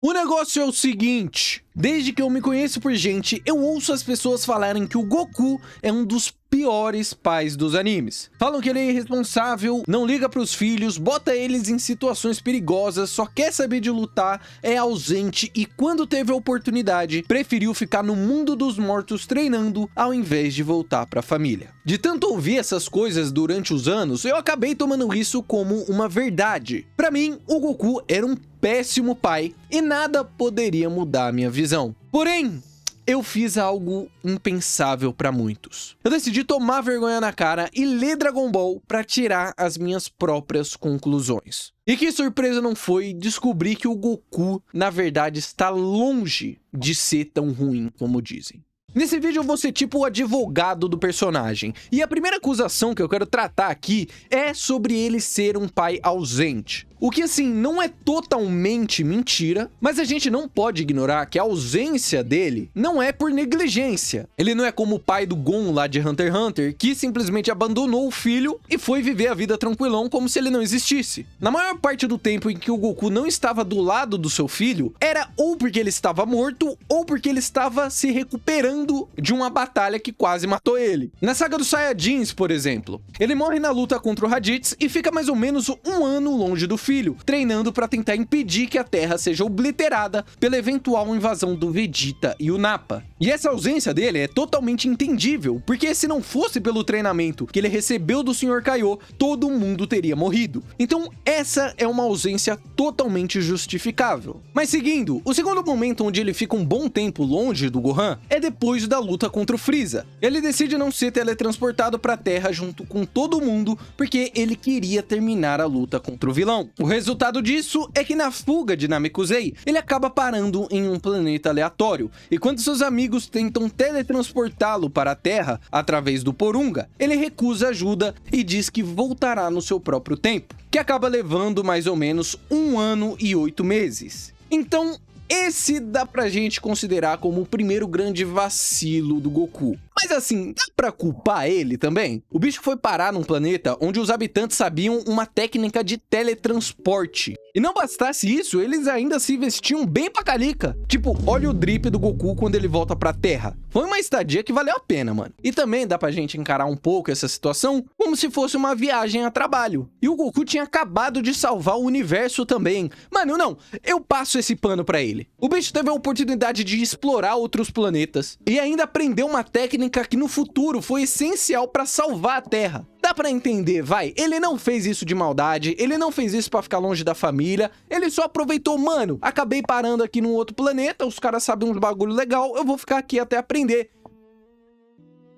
O negócio é o seguinte, desde que eu me conheço por gente, eu ouço as pessoas falarem que o Goku é um dos piores pais dos animes. Falam que ele é irresponsável, não liga pros filhos, bota eles em situações perigosas, só quer saber de lutar, é ausente e quando teve a oportunidade, preferiu ficar no mundo dos mortos treinando ao invés de voltar pra família. De tanto ouvir essas coisas durante os anos, eu acabei tomando isso como uma verdade. Pra mim, o Goku era um péssimo pai e nada poderia mudar a minha visão. Porém, eu fiz algo impensável pra muitos. Eu decidi tomar vergonha na cara e ler Dragon Ball pra tirar as minhas próprias conclusões. E que surpresa não foi descobrir que o Goku, na verdade, está longe de ser tão ruim como dizem. Nesse vídeo eu vou ser tipo o advogado do personagem, e a primeira acusação que eu quero tratar aqui é sobre ele ser um pai ausente. O que assim, não é totalmente mentira, mas a gente não pode ignorar que a ausência dele não é por negligência. Ele não é como o pai do Gon lá de Hunter x Hunter, que simplesmente abandonou o filho e foi viver a vida tranquilão como se ele não existisse. Na maior parte do tempo em que o Goku não estava do lado do seu filho, era ou porque ele estava morto, ou porque ele estava se recuperando de uma batalha que quase matou ele. Na saga dos Saiyajins, por exemplo, ele morre na luta contra o Raditz e fica mais ou menos um ano longe do filho, treinando para tentar impedir que a Terra seja obliterada pela eventual invasão do Vegeta e o Nappa. E essa ausência dele é totalmente entendível, porque se não fosse pelo treinamento que ele recebeu do Sr. Kaiô, todo mundo teria morrido. Então essa é uma ausência totalmente justificável. Mas seguindo, o segundo momento onde ele fica um bom tempo longe do Gohan é depois da luta contra o Freeza. Ele decide não ser teletransportado para a Terra junto com todo mundo, porque ele queria terminar a luta contra o vilão. O resultado disso é que na fuga de Namekusei, ele acaba parando em um planeta aleatório, e quando seus amigos tentam teletransportá-lo para a Terra através do Porunga, ele recusa ajuda e diz que voltará no seu próprio tempo, que acaba levando mais ou menos 1 ano e 8 meses. Então, esse dá pra gente considerar como o primeiro grande vacilo do Goku. Mas assim, dá pra culpar ele também? O bicho foi parar num planeta onde os habitantes sabiam uma técnica de teletransporte. E não bastasse isso, eles ainda se vestiam bem pra calica. Tipo, olha o drip do Goku quando ele volta pra Terra. Foi uma estadia que valeu a pena, mano. E também dá pra gente encarar um pouco essa situação como se fosse uma viagem a trabalho. E o Goku tinha acabado de salvar o universo também. Mano, não, eu passo esse pano pra ele. O bicho teve a oportunidade de explorar outros planetas e ainda aprendeu uma técnica que no futuro foi essencial pra salvar a Terra. Dá pra entender, vai, ele não fez isso de maldade, ele não fez isso pra ficar longe da família, ele só aproveitou, mano, acabei parando aqui num outro planeta, os caras sabem uns bagulho legal, eu vou ficar aqui até aprender.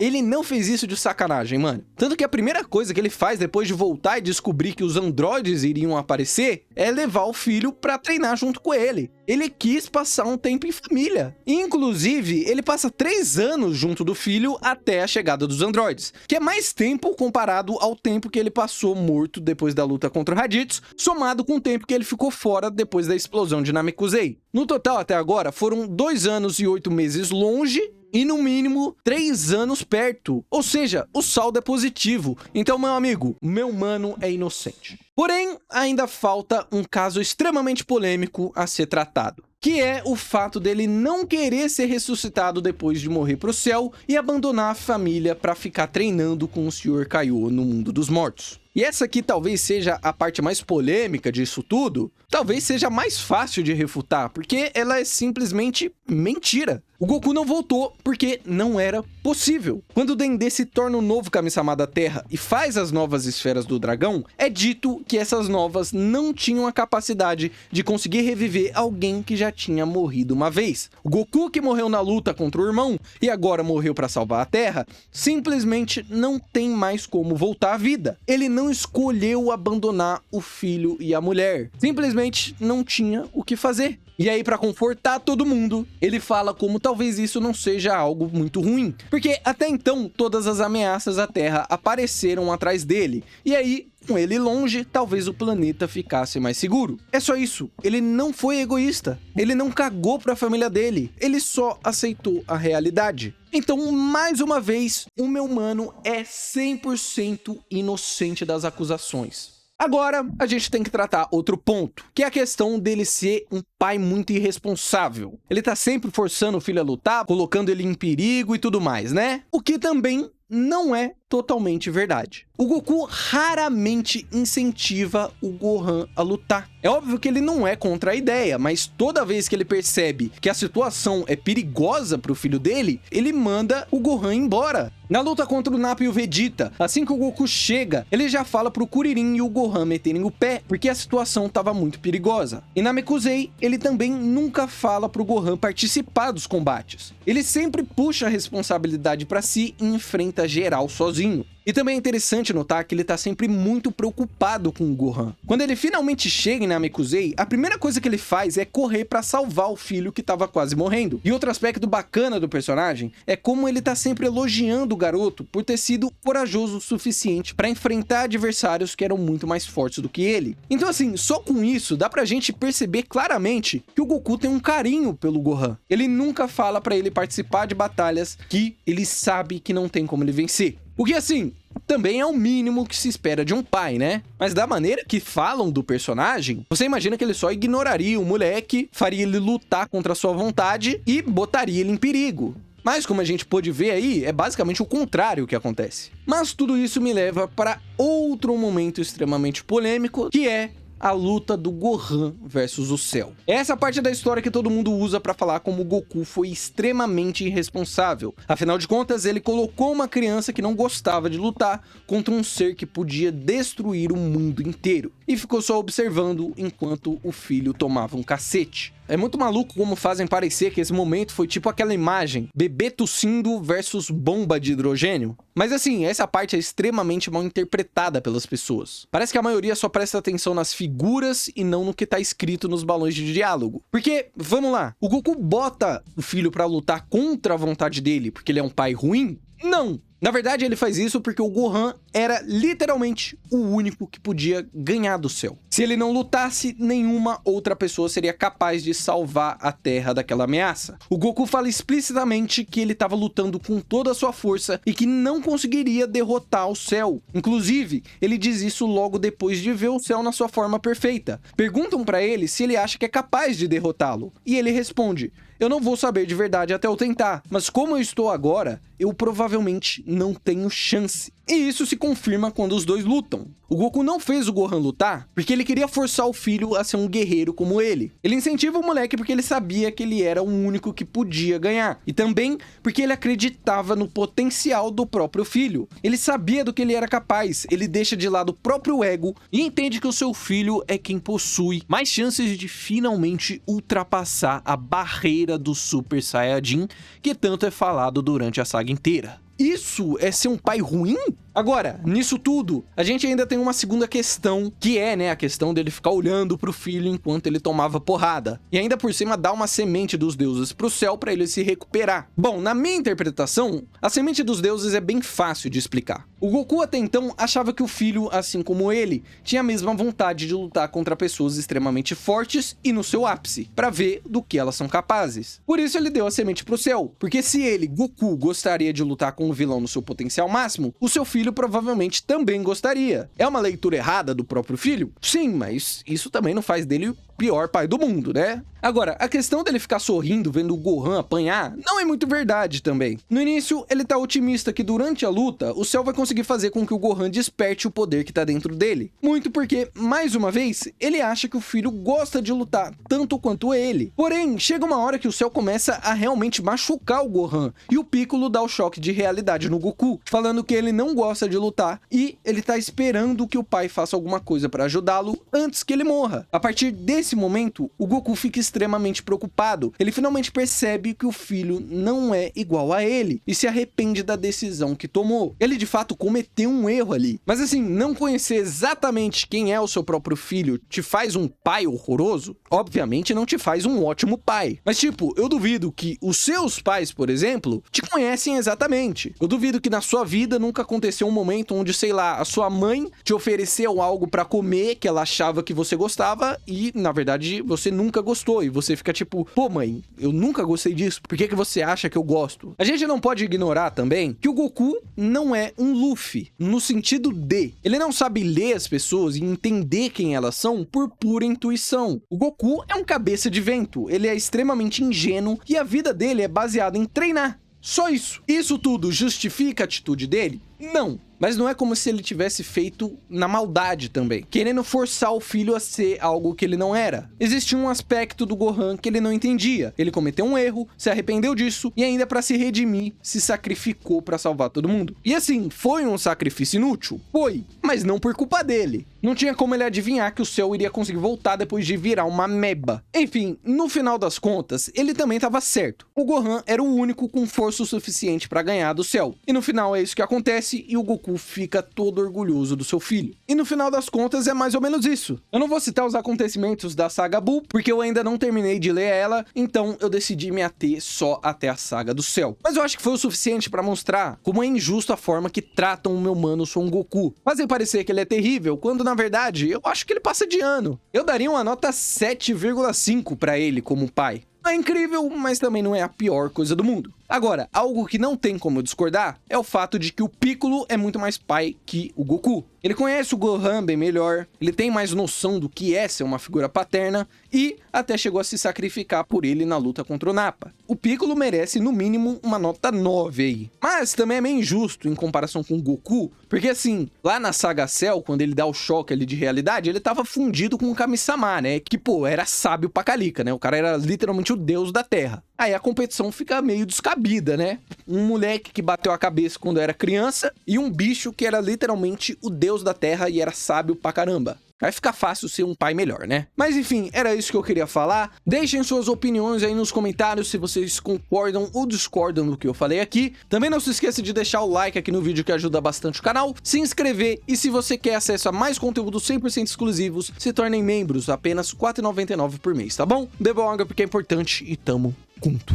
Ele não fez isso de sacanagem, mano. Tanto que a primeira coisa que ele faz depois de voltar e descobrir que os androides iriam aparecer é levar o filho pra treinar junto com ele. Ele quis passar um tempo em família. Inclusive, ele passa 3 anos junto do filho até a chegada dos androides, que é mais tempo comparado ao tempo que ele passou morto depois da luta contra o Raditz, somado com o tempo que ele ficou fora depois da explosão de Namekusei. No total, até agora, foram 2 anos e 8 meses longe e no mínimo 3 anos perto. Ou seja, o saldo é positivo. Então, meu amigo, meu mano é inocente. Porém, ainda falta um caso extremamente polêmico a ser tratado, que é o fato dele não querer ser ressuscitado depois de morrer pro céu e abandonar a família para ficar treinando com o Sr. Kaiô no mundo dos mortos. E essa aqui talvez seja a parte mais polêmica disso tudo, talvez seja mais fácil de refutar, porque ela é simplesmente mentira. O Goku não voltou porque não era possível. Quando o Dendê se torna o novo Kami-sama da Terra e faz as novas esferas do dragão, é dito que essas novas não tinham a capacidade de conseguir reviver alguém que já tinha morrido uma vez. O Goku, que morreu na luta contra o irmão e agora morreu para salvar a Terra, simplesmente não tem mais como voltar à vida. Ele não escolheu abandonar o filho e a mulher. Simplesmente não tinha o que fazer. E aí, para confortar todo mundo, ele fala como talvez isso não seja algo muito ruim, porque até então todas as ameaças à Terra apareceram atrás dele, e aí, com ele longe, talvez o planeta ficasse mais seguro. É só isso, ele não foi egoísta, ele não cagou para a família dele, ele só aceitou a realidade. Então, mais uma vez, o meu mano é 100% inocente das acusações. Agora, a gente tem que tratar outro ponto, que é a questão dele ser um pai muito irresponsável. Ele tá sempre forçando o filho a lutar, colocando ele em perigo e tudo mais, né? O que também não é totalmente verdade. O Goku raramente incentiva o Gohan a lutar. É óbvio que ele não é contra a ideia, mas toda vez que ele percebe que a situação é perigosa pro filho dele, ele manda o Gohan embora. Na luta contra o Nappa e o Vegeta, assim que o Goku chega, ele já fala pro Kuririn e o Gohan meterem o pé, porque a situação estava muito perigosa. E na Namekusei, ele também nunca fala pro Gohan participar dos combates. Ele sempre puxa a responsabilidade pra si e enfrenta geral sozinho. E também é interessante notar que ele tá sempre muito preocupado com o Gohan. Quando ele finalmente chega em Namekusei, a primeira coisa que ele faz é correr pra salvar o filho que tava quase morrendo. E outro aspecto bacana do personagem é como ele tá sempre elogiando o garoto por ter sido corajoso o suficiente pra enfrentar adversários que eram muito mais fortes do que ele. Então assim, só com isso dá pra gente perceber claramente que o Goku tem um carinho pelo Gohan. Ele nunca fala pra ele participar de batalhas que ele sabe que não tem como ele vencer. O que, assim, também é o mínimo que se espera de um pai, né? Mas da maneira que falam do personagem, você imagina que ele só ignoraria o moleque, faria ele lutar contra a sua vontade e botaria ele em perigo. Mas como a gente pôde ver aí, é basicamente o contrário que acontece. Mas tudo isso me leva para outro momento extremamente polêmico, que é a luta do Gohan versus o Cell. Essa parte da história que todo mundo usa pra falar como o Goku foi extremamente irresponsável. Afinal de contas, ele colocou uma criança que não gostava de lutar contra um ser que podia destruir o mundo inteiro. E ficou só observando enquanto o filho tomava um cacete. É muito maluco como fazem parecer que esse momento foi tipo aquela imagem, bebê tossindo versus bomba de hidrogênio. Mas assim, essa parte é extremamente mal interpretada pelas pessoas. Parece que a maioria só presta atenção nas figuras e não no que tá escrito nos balões de diálogo. Porque, vamos lá, o Goku bota o filho pra lutar contra a vontade dele porque ele é um pai ruim? Não! Na verdade, ele faz isso porque o Gohan era literalmente o único que podia ganhar do Cell. Se ele não lutasse, nenhuma outra pessoa seria capaz de salvar a Terra daquela ameaça. O Goku fala explicitamente que ele estava lutando com toda a sua força e que não conseguiria derrotar o Cell. Inclusive, ele diz isso logo depois de ver o Cell na sua forma perfeita. Perguntam para ele se ele acha que é capaz de derrotá-lo. E ele responde: eu não vou saber de verdade até eu tentar, mas como eu estou agora, eu provavelmente não tenho chance. E isso se confirma quando os dois lutam. O Goku não fez o Gohan lutar porque ele queria forçar o filho a ser um guerreiro como ele. Ele incentiva o moleque porque ele sabia que ele era o único que podia ganhar. E também porque ele acreditava no potencial do próprio filho. Ele sabia do que ele era capaz. Ele deixa de lado o próprio ego e entende que o seu filho é quem possui mais chances de finalmente ultrapassar a barreira do Super Saiyajin que tanto é falado durante a saga inteira. Isso é ser um pai ruim? Agora, nisso tudo, a gente ainda tem uma segunda questão, que é, né, a questão dele ficar olhando pro filho enquanto ele tomava porrada. E ainda por cima dá uma semente dos deuses pro Cell pra ele se recuperar. Bom, na minha interpretação, a semente dos deuses é bem fácil de explicar. O Goku até então achava que o filho, assim como ele, tinha a mesma vontade de lutar contra pessoas extremamente fortes e no seu ápice, pra ver do que elas são capazes. Por isso ele deu a semente pro Cell, porque se ele, Goku, gostaria de lutar com o vilão no seu potencial máximo, o seu filho provavelmente também gostaria. É uma leitura errada do próprio filho? Sim, mas isso também não faz dele o pior pai do mundo, né? Agora, a questão dele ficar sorrindo vendo o Gohan apanhar não é muito verdade também. No início, ele tá otimista que durante a luta, o Cell vai conseguir fazer com que o Gohan desperte o poder que tá dentro dele. Muito porque, mais uma vez, ele acha que o filho gosta de lutar tanto quanto ele. Porém, chega uma hora que o Cell começa a realmente machucar o Gohan e o Piccolo dá o choque de realidade no Goku, falando que ele não gosta de lutar e ele tá esperando que o pai faça alguma coisa pra ajudá-lo antes que ele morra. A partir desse momento, o Goku fica extremamente preocupado. Ele finalmente percebe que o filho não é igual a ele e se arrepende da decisão que tomou. Ele de fato cometeu um erro ali. Mas assim, não conhecer exatamente quem é o seu próprio filho te faz um pai horroroso? Obviamente não te faz um ótimo pai. Mas tipo, eu duvido que os seus pais, por exemplo, te conhecem exatamente. Eu duvido que na sua vida nunca aconteceu um momento onde, sei lá, a sua mãe te ofereceu algo pra comer que ela achava que você gostava e, na na verdade, você nunca gostou. E você fica tipo, pô, mãe, eu nunca gostei disso. Por que você acha que eu gosto? A gente não pode ignorar também que o Goku não é um Luffy, no sentido de ele não sabe ler as pessoas e entender quem elas são por pura intuição. O Goku é um cabeça de vento, ele é extremamente ingênuo e a vida dele é baseada em treinar. Só isso. Isso tudo justifica a atitude dele? Não. Mas não é como se ele tivesse feito na maldade também, querendo forçar o filho a ser algo que ele não era. Existia um aspecto do Gohan que ele não entendia. Ele cometeu um erro, se arrependeu disso e ainda para se redimir, se sacrificou para salvar todo mundo. E assim, foi um sacrifício inútil? Foi, mas não por culpa dele. Não tinha como ele adivinhar que o Cell iria conseguir voltar depois de virar uma ameba. Enfim, no final das contas, ele também estava certo. O Gohan era o único com força o suficiente para ganhar do Cell. E no final é isso que acontece e o Goku fica todo orgulhoso do seu filho. E no final das contas é mais ou menos isso. Eu não vou citar os acontecimentos da saga Buu, porque eu ainda não terminei de ler ela, então eu decidi me ater só até a saga do Cell. Mas eu acho que foi o suficiente para mostrar como é injusta a forma que tratam o meu mano Son Goku. Fazem parecer que ele é terrível, quando na verdade eu acho que ele passa de ano. Eu daria uma nota 7,5 para ele como pai. Não é incrível, mas também não é a pior coisa do mundo. Agora, algo que não tem como eu discordar é o fato de que o Piccolo é muito mais pai que o Goku. Ele conhece o Gohan bem melhor, ele tem mais noção do que é ser uma figura paterna e até chegou a se sacrificar por ele na luta contra o Nappa. O Piccolo merece no mínimo uma nota 9 aí. Mas também é meio injusto em comparação com o Goku, porque assim, lá na saga Cell, quando ele dá o choque ali de realidade, ele tava fundido com o Kami-sama, né? Que, pô, era sábio pra calica, né? O cara era literalmente o deus da Terra. Aí a competição fica meio descabida, né? Um moleque que bateu a cabeça quando era criança e um bicho que era literalmente o deus da Terra e era sábio pra caramba. Vai ficar fácil ser um pai melhor, né? Mas enfim, era isso que eu queria falar. Deixem suas opiniões aí nos comentários se vocês concordam ou discordam do que eu falei aqui. Também não se esqueça de deixar o like aqui no vídeo que ajuda bastante o canal, se inscrever e se você quer acesso a mais conteúdos 100% exclusivos, se tornem membros, apenas R$ 4,99 por mês, tá bom? Dê boa porque é importante e tamo junto.